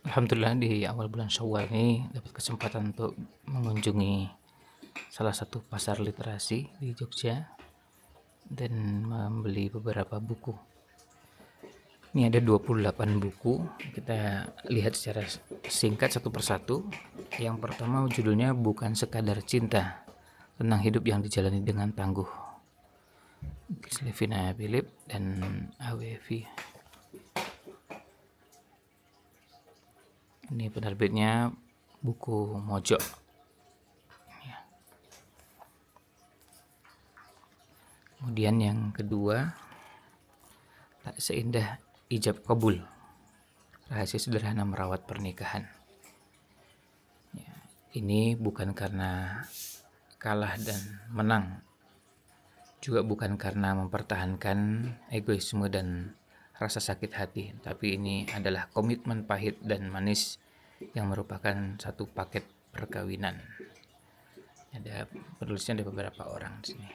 Alhamdulillah di awal bulan Syawal ini dapat kesempatan untuk mengunjungi salah satu pasar literasi di Jogja dan membeli beberapa buku. Ini ada 28 buku. Kita lihat secara singkat satu persatu. Yang pertama judulnya Bukan Sekadar Cinta, tentang hidup yang dijalani dengan tangguh. Slevina Philip dan AWV. Ini penerbitnya buku Mojok. Kemudian yang kedua, Tak Seindah Ijab Kabul, Rahasia Sederhana Merawat Pernikahan. Ya, ini bukan karena kalah dan menang, juga bukan karena mempertahankan egoisme dan rasa sakit hati, tapi ini adalah komitmen pahit dan manis yang merupakan satu paket perkawinan. Ada penulisnya, ada beberapa orang di sini.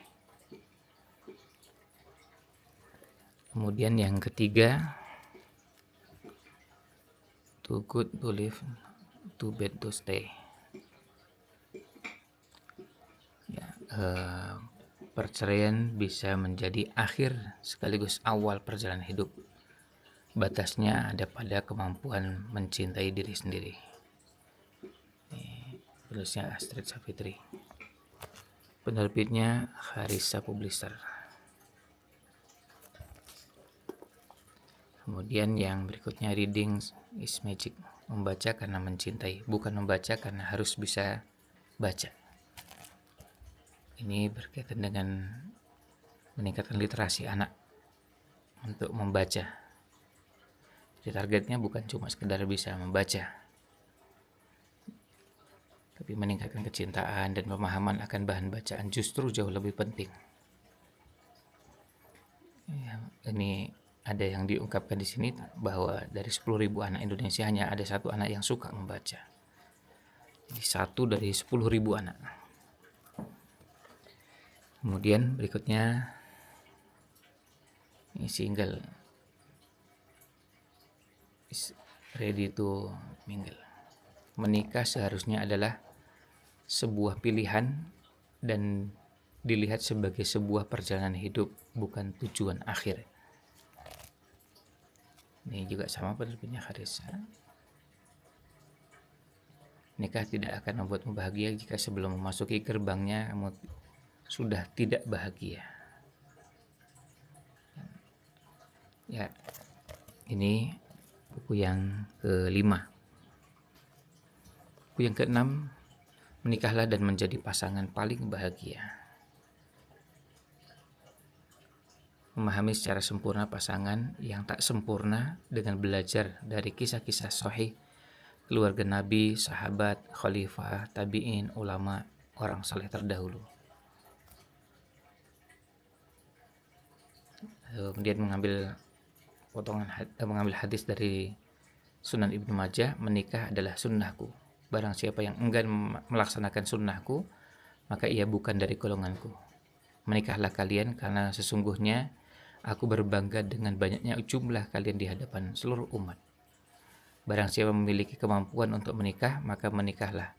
Kemudian yang ketiga, Too Good to Live, Too Bad to Stay. Ya, perceraian bisa menjadi akhir sekaligus awal perjalanan hidup. Batasnya ada pada kemampuan mencintai diri sendiri. Ini penulisnya Astrid Savitri. Penerbitnya Harissa Publisher. Kemudian yang berikutnya, Reading is Magic, membaca karena mencintai, bukan membaca karena harus bisa baca. Ini berkaitan dengan meningkatkan literasi anak untuk membaca. Jadi targetnya bukan cuma sekedar bisa membaca, tapi meningkatkan kecintaan dan pemahaman akan bahan bacaan justru jauh lebih penting. Ya, ini ada yang diungkapkan di sini bahwa dari 10.000 anak Indonesia hanya ada 1 anak yang suka membaca. Jadi 1 dari 10.000 anak. Kemudian berikutnya ini single is Ready to Mingle. Menikah seharusnya adalah sebuah pilihan dan dilihat sebagai sebuah perjalanan hidup, bukan tujuan akhir. Ini juga sama penerbitnya Harissa. Nikah tidak akan membuatmu bahagia jika sebelum memasuki gerbangnya kamu sudah tidak bahagia. Ya, ini buku yang kelima. Buku yang keenam, Menikahlah dan Menjadi Pasangan Paling Bahagia. Memahami secara sempurna pasangan yang tak sempurna dengan belajar dari kisah-kisah sahih keluarga Nabi, sahabat, khalifah, tabi'in, ulama, orang saleh terdahulu. Kemudian mengambil hadis dari Sunan Ibnu Majah, menikah adalah sunnahku. Barang siapa yang enggan melaksanakan sunnahku, maka ia bukan dari golonganku. Menikahlah kalian karena sesungguhnya aku berbangga dengan banyaknya jumlah kalian di hadapan seluruh umat. Barang siapa memiliki kemampuan untuk menikah, maka menikahlah.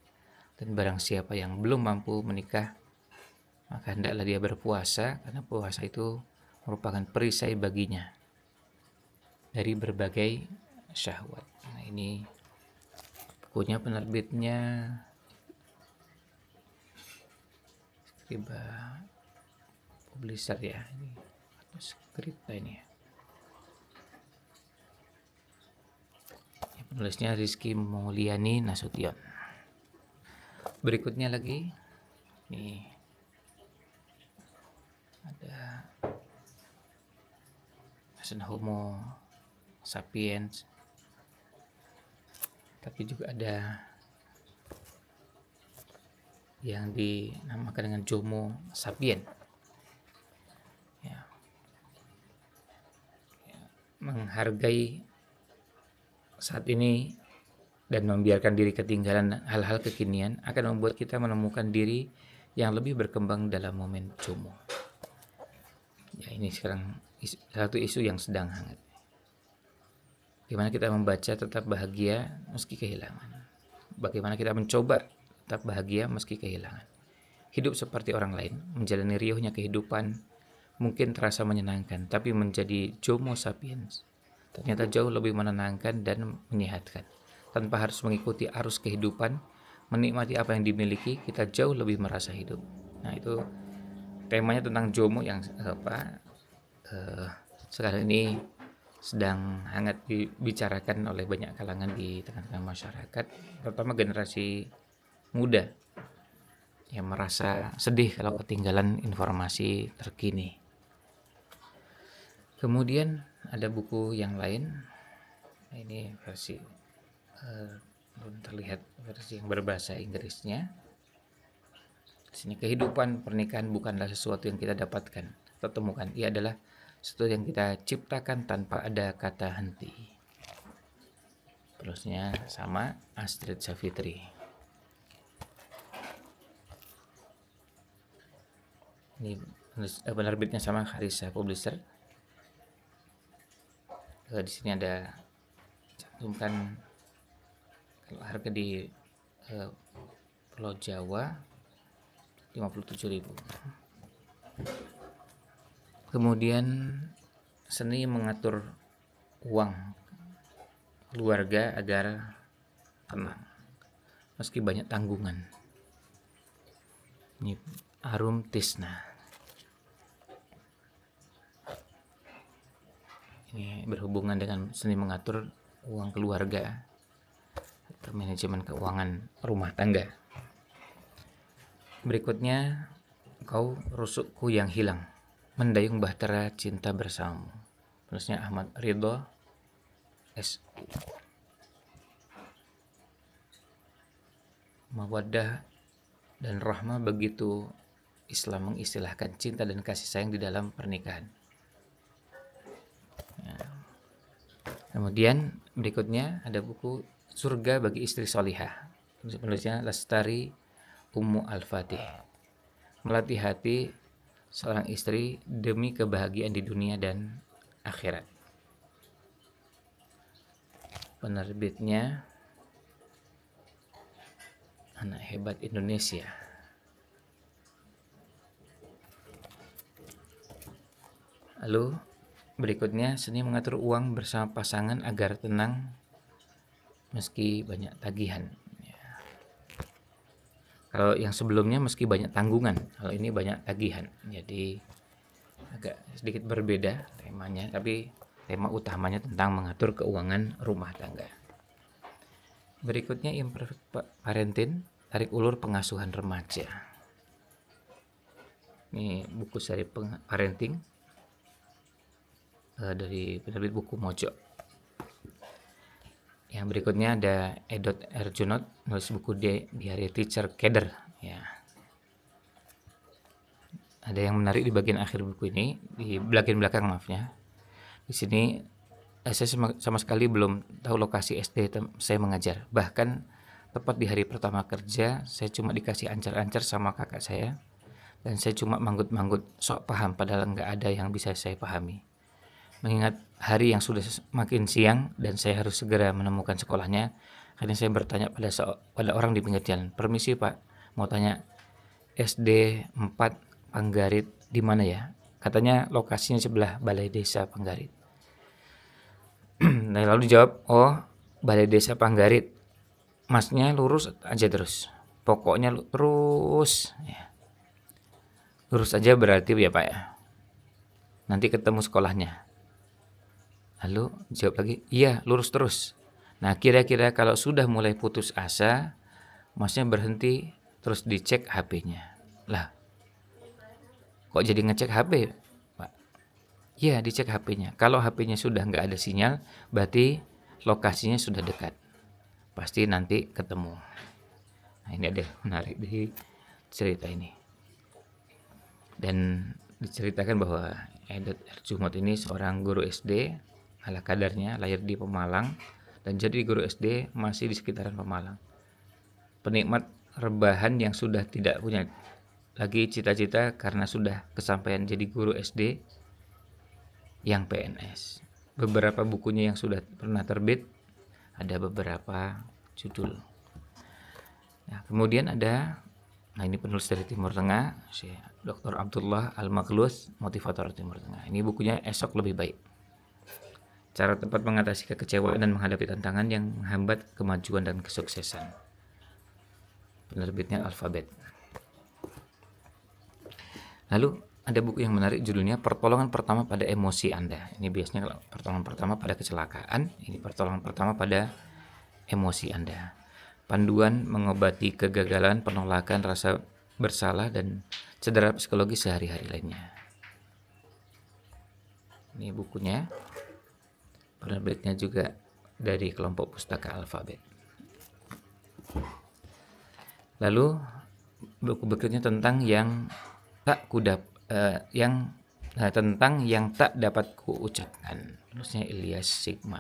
Dan barang siapa yang belum mampu menikah, maka hendaklah dia berpuasa, karena puasa itu merupakan perisai baginya dari berbagai syahwat. Nah, ini bukunya penerbitnya Skriba Publisher ya. Ini atau Skripta ini ya. Penulisnya Rizky Mulyani Nasution. Berikutnya lagi nih ada Homo Sapiens, tapi juga ada yang dinamakan dengan Homo Sapien. Ya. Menghargai saat ini dan membiarkan diri ketinggalan hal-hal kekinian akan membuat kita menemukan diri yang lebih berkembang dalam momen Jomo. Ya, ini sekarang satu isu yang sedang hangat. Bagaimana kita membaca tetap bahagia meski kehilangan. Bagaimana kita mencoba tetap bahagia meski kehilangan. Hidup seperti orang lain, menjalani riuhnya kehidupan, mungkin terasa menyenangkan, tapi menjadi Homo sapiens ternyata jauh lebih menenangkan dan menyehatkan. Tanpa harus mengikuti arus kehidupan, menikmati apa yang dimiliki, kita jauh lebih merasa hidup. Nah, itu temanya tentang Jomo yang sekarang ini sedang hangat dibicarakan oleh banyak kalangan di tengah-tengah masyarakat, terutama generasi muda yang merasa sedih kalau ketinggalan informasi terkini. Kemudian ada buku yang lain, ini versi belum terlihat versi yang berbahasa Inggrisnya. Di sini, kehidupan pernikahan bukanlah sesuatu yang kita dapatkan atau temukan, ia adalah sesuatu yang kita ciptakan tanpa ada kata henti. Terusnya sama Astrid Savitri. Ini penerbitnya sama Kharissa Publisher. Di sini ada cantumkan kalau harga di Pulau Jawa 57.000. Kemudian seni mengatur uang keluarga agar tenang meski banyak tanggungan. Ini Arum Tisna. Ini berhubungan dengan seni mengatur uang keluarga atau manajemen keuangan rumah tangga. Berikutnya, Kau Rusukku yang Hilang, Mendayung Bahtera Cinta Bersamamu. Penulisnya Ahmad Ridho SU. Mawaddah dan rahmah, begitu Islam mengistilahkan cinta dan kasih sayang di dalam pernikahan. Kemudian berikutnya ada buku Surga Bagi Istri Solihah. Penulisnya Lestari Ummu Al-Fatih. Melatih hati seorang istri demi kebahagiaan di dunia dan akhirat. Penerbitnya Anak Hebat Indonesia. Lalu berikutnya, seni mengatur uang bersama pasangan agar tenang meski banyak tagihan. Kalau yang sebelumnya meski banyak tanggungan, kalau ini banyak tagihan. Jadi agak sedikit berbeda temanya, tapi tema utamanya tentang mengatur keuangan rumah tangga. Berikutnya Imperfect Parenting, tarik ulur pengasuhan remaja. Ini buku seri parenting dari penerbit Buku Mojo. Yang berikutnya ada Edot Erjunot, nulis buku Diary Teacher Keder. Ya. Ada yang menarik di bagian akhir buku ini, di bagian belakang maafnya. Di sini saya sama sekali belum tahu lokasi SD saya mengajar. Bahkan tepat di hari pertama kerja, saya cuma dikasih ancar-ancar sama kakak saya, dan saya cuma manggut-manggut sok paham, padahal nggak ada yang bisa saya pahami. Mengingat hari yang sudah makin siang dan saya harus segera menemukan sekolahnya, akhirnya saya bertanya pada orang di pinggir jalan, "Permisi Pak, mau tanya SD 4 Panggarit di mana ya?" Katanya lokasinya sebelah Balai Desa Panggarit. Nah, lalu dijawab, "Oh, Balai Desa Panggarit. Masnya lurus aja terus. Pokoknya terus ya. Lurus aja berarti ya Pak ya. Nanti ketemu sekolahnya." Lalu jawab lagi, "Iya, lurus terus." Nah, kira-kira kalau sudah mulai putus asa, masnya berhenti terus dicek HP-nya. Lah, kok jadi ngecek HP, Pak? Iya, dicek HP-nya. Kalau HP-nya sudah nggak ada sinyal, berarti lokasinya sudah dekat. Pasti nanti ketemu. Nah, ini ada menarik di cerita ini. Dan diceritakan bahwa Edot Erjumot ini seorang guru SD, ala kadarnya lahir di Pemalang dan jadi guru SD masih di sekitaran Pemalang. Penikmat rebahan yang sudah tidak punya lagi cita-cita karena sudah kesampaian jadi guru SD yang PNS. beberapa bukunya yang sudah pernah terbit, ada beberapa judul. Nah, kemudian ada, nah ini penulis dari Timur Tengah, Syekh Dr. Abdullah Al-Maghluz, motivator Timur Tengah. Ini bukunya Esok Lebih Baik. Cara tepat mengatasi kekecewaan dan menghadapi tantangan yang menghambat kemajuan dan kesuksesan. Penerbitnya Alfabet. Lalu ada buku yang menarik judulnya Pertolongan Pertama pada Emosi Anda. Ini biasanya kalau pertolongan pertama pada kecelakaan, ini pertolongan pertama pada emosi Anda. Panduan mengobati kegagalan, penolakan, rasa bersalah, dan cedera psikologis sehari-hari lainnya. Ini bukunya. Penerbitnya juga dari kelompok pustaka Alfabet. Lalu buku berikutnya tentang yang tak tentang yang tak dapat kuucapkan. Penulisnya Ilyas Sigma.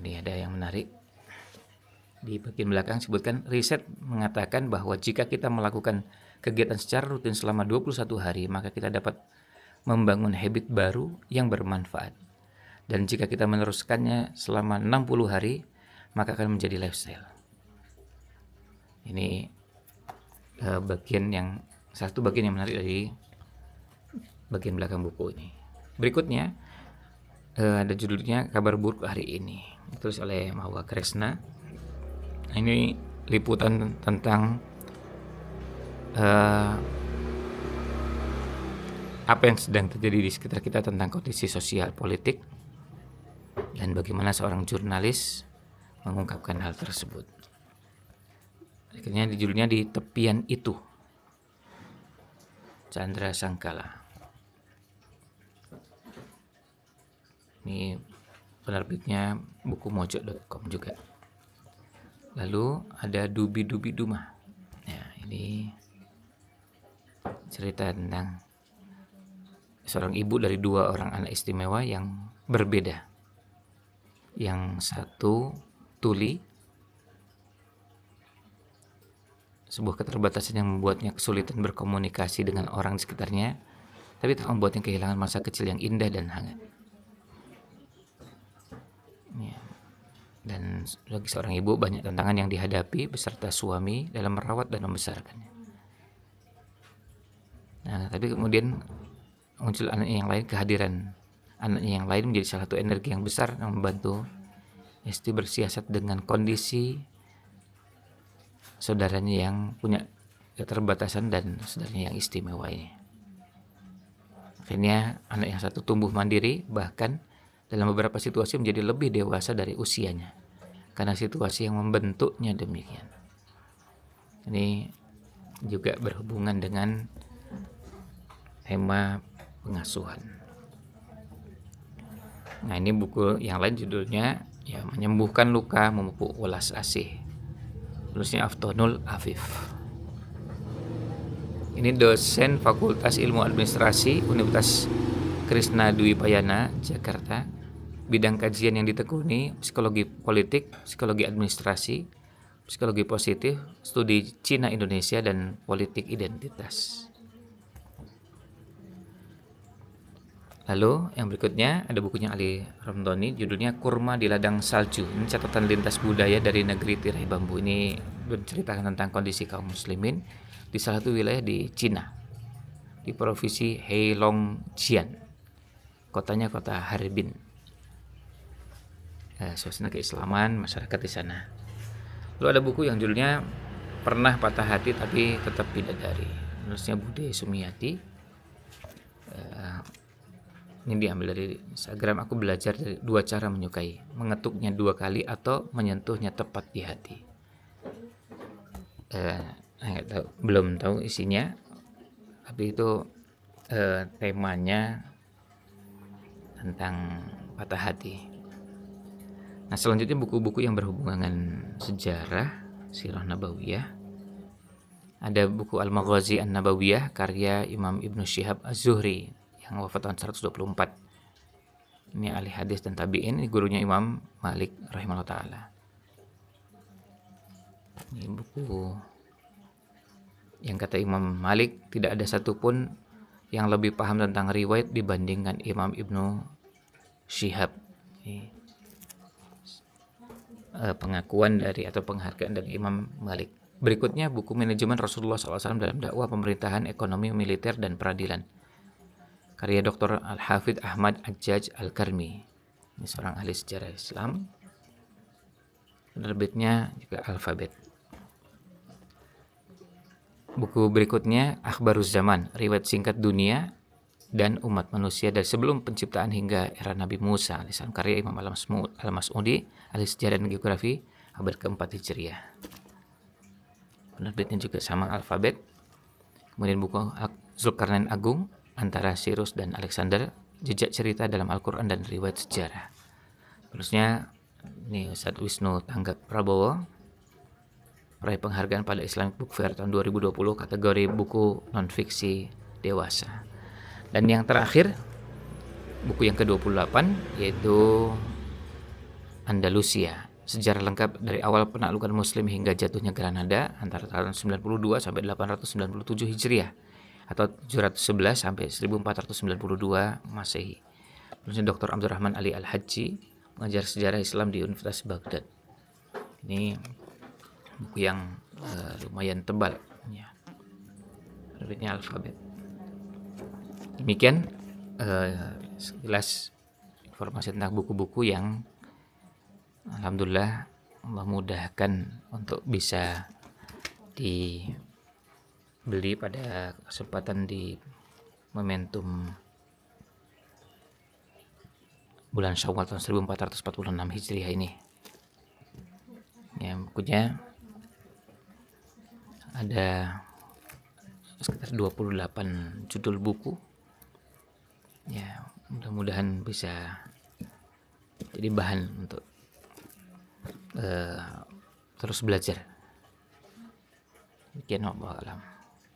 Ini ada yang menarik. Di bagian belakang sebutkan riset mengatakan bahwa jika kita melakukan kegiatan secara rutin selama 21 hari, maka kita dapat membangun habit baru yang bermanfaat. Dan jika kita meneruskannya selama 60 hari, maka akan menjadi lifestyle. Ini satu bagian yang menarik dari bagian belakang buku ini. Berikutnya ada judulnya Kabar Buruk Hari Ini, ditulis oleh Mahua Kresna. Ini liputan tentang apa yang sedang terjadi di sekitar kita tentang kondisi sosial politik dan bagaimana seorang jurnalis mengungkapkan hal tersebut. Akhirnya judulnya Di Tepian Itu, Chandra Sangkala. Ini penerbitnya bukumojok.com juga. Lalu ada Dubi Dubi Duma. Nah, ini cerita tentang seorang ibu dari dua orang anak istimewa yang berbeda. Yang satu tuli, sebuah keterbatasan yang membuatnya kesulitan berkomunikasi dengan orang di sekitarnya, tapi tak membuatnya kehilangan masa kecil yang indah dan hangat. Ya. Dan bagi seorang ibu banyak tantangan yang dihadapi beserta suami dalam merawat dan membesarkannya. Nah, tapi kemudian muncul anaknya yang lain, kehadiran anaknya yang lain menjadi salah satu energi yang besar yang membantu Esti bersiasat dengan kondisi saudaranya yang punya keterbatasan dan saudaranya yang istimewa ini. Akhirnya anak yang satu tumbuh mandiri, bahkan dalam beberapa situasi menjadi lebih dewasa dari usianya karena situasi yang membentuknya demikian. Ini juga berhubungan dengan tema pengasuhan. Nah, ini buku yang lain judulnya Menyembuhkan Luka Memupuk Welas Asih. Tulisnya Aftonul Afif. Ini dosen Fakultas Ilmu Administrasi Universitas Krishna Dwi Payana, Jakarta. Bidang kajian yang ditekuni psikologi politik, psikologi administrasi, psikologi positif, studi Cina Indonesia, dan politik identitas. Lalu yang berikutnya ada bukunya Ali Ramdhani, judulnya Kurma di Ladang Salju. Ini catatan lintas budaya dari negeri tirai bambu. Ini menceritakan tentang kondisi kaum muslimin di salah satu wilayah di Cina, di provinsi Heilongjiang. Kotanya kota Harbin. Suasana keislaman masyarakat di sana. Lalu ada buku yang judulnya Pernah Patah Hati Tapi Tetap Bidadari. Penulisnya Bude Sumiyati. Ini diambil dari Instagram. Aku belajar dari 2 cara menyukai, mengetuknya 2 kali atau menyentuhnya tepat di hati. Belum tahu isinya, tapi itu temanya tentang patah hati. Nah, selanjutnya buku-buku yang berhubungan sejarah, Sirah Nabawiyah. Ada buku Al-Maghazi An-Nabawiyah karya Imam Ibnu Syihab Az-Zuhri yang wafat tahun 124. Ini ahli hadis dan tabi'in, ini gurunya Imam Malik rahimahullah ta'ala. Ini buku yang kata Imam Malik tidak ada satupun yang lebih paham tentang riwayat dibandingkan Imam Ibnu Syihab. Ini, pengakuan dari atau penghargaan dari Imam Malik. Berikutnya buku manajemen Rasulullah SAW dalam dakwah, pemerintahan, ekonomi, militer, dan peradilan. Karya Dr. Al-Hafidh Ahmad Ajjaj Al-Karmi. Ini seorang ahli sejarah Islam. Penerbitnya juga Alfabet. Buku berikutnya Akhbaruz Zaman, riwayat singkat dunia dan umat manusia dari sebelum penciptaan hingga era Nabi Musa alaihissalam, karya Imam Al-Mas'udi, ahli sejarah dan geografi, abad keempat Hijriah. Penerbitnya juga sama Alfabet. Kemudian buku Zulkarnain Agung, antara Cyrus dan Alexander, jejak cerita dalam Al-Quran dan riwayat sejarah. Terusnya ini Ustadz Wisnu Tanggap Prabowo, meraih penghargaan pada Islamic Book Fair tahun 2020 kategori buku non-fiksi dewasa. Dan yang terakhir, buku yang ke-28 yaitu Andalusia, sejarah lengkap dari awal penaklukan Muslim hingga jatuhnya Granada antara tahun 92 sampai 897 Hijriah atau 711 sampai 1492 Masehi. Terusnya Dr. Abdurrahman Ali Al-Hajji, mengajar sejarah Islam di Universitas Baghdad. Ini buku yang lumayan tebal ya. Terbitnya Alfabet. Demikian sekilas informasi tentang buku-buku yang alhamdulillah memudahkan untuk bisa dibeli pada kesempatan di momentum bulan Syawal tahun 1446 Hijriah ini. Ya, bukunya ada sekitar 28 judul buku. Ya, mudah-mudahan bisa jadi bahan untuk terus belajar. Demikian, wallahu a'lam.